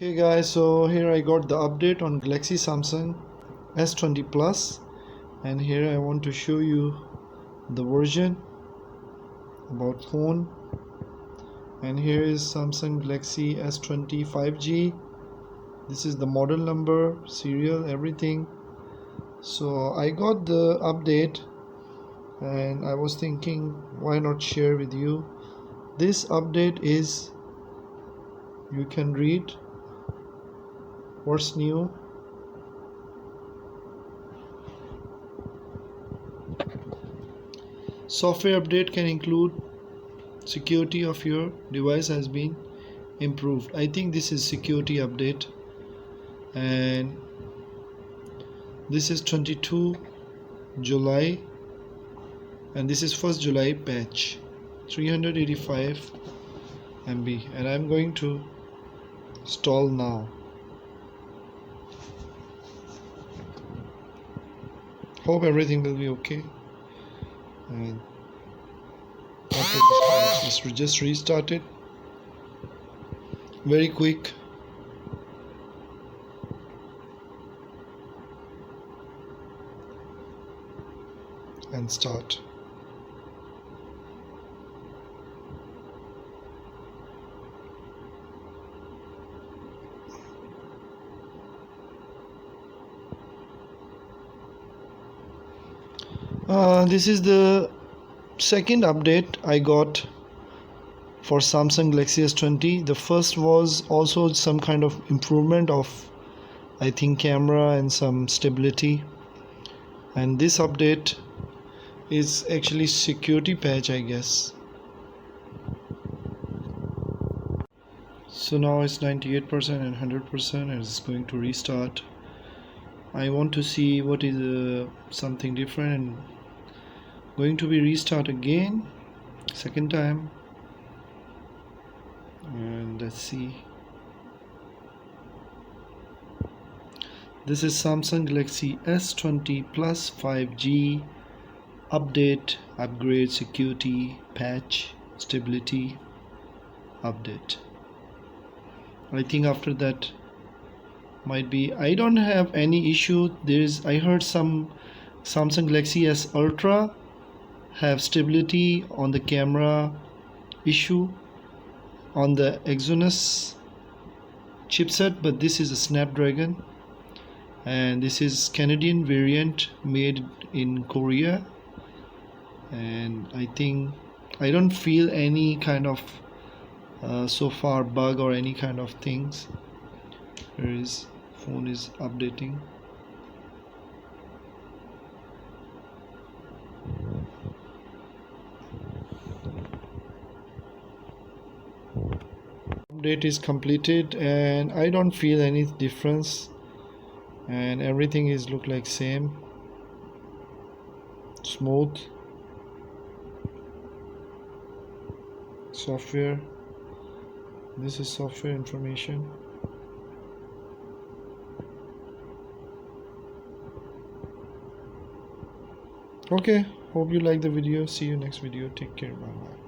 Hey guys, so here I got the update on Galaxy Samsung S20 Plus, and here I want to show you the version about phone. And here is Samsung Galaxy S20 5G. This is the model number, serial, everything. So I got the update and I was thinking why not share with you. This update is, you can read what's new. Software update can include security of your device has been improved. I think this is security update, and this is 22 July and this is 1st July patch, 385 MB, and I'm going to install now. Hope everything will be okay. And after this, just restart it. Very quick. And start. This is the second update I got for Samsung Galaxy S20. The first was also some kind of improvement of, I think, camera and some stability, and this update is actually security patch, I guess. So now it's 98% and 100%, and it's going to restart. I want to see what is something different, and going to be restart again, second time, and let's see. This is Samsung Galaxy S20 Plus 5G update, upgrade, security patch, stability update. I think after that might be, I don't have any issue. I heard some Samsung Galaxy S Ultra have stability on the camera issue on the Exynos chipset, but this is a Snapdragon, and this is Canadian variant made in Korea, and I think I don't feel any kind of so far bug or any kind of things. Here is phone is updating. Update is completed and I don't feel any difference, and everything is look like same, smooth. Software, this is software information. Okay, hope you like the video. See you next video. Take care. Bye bye.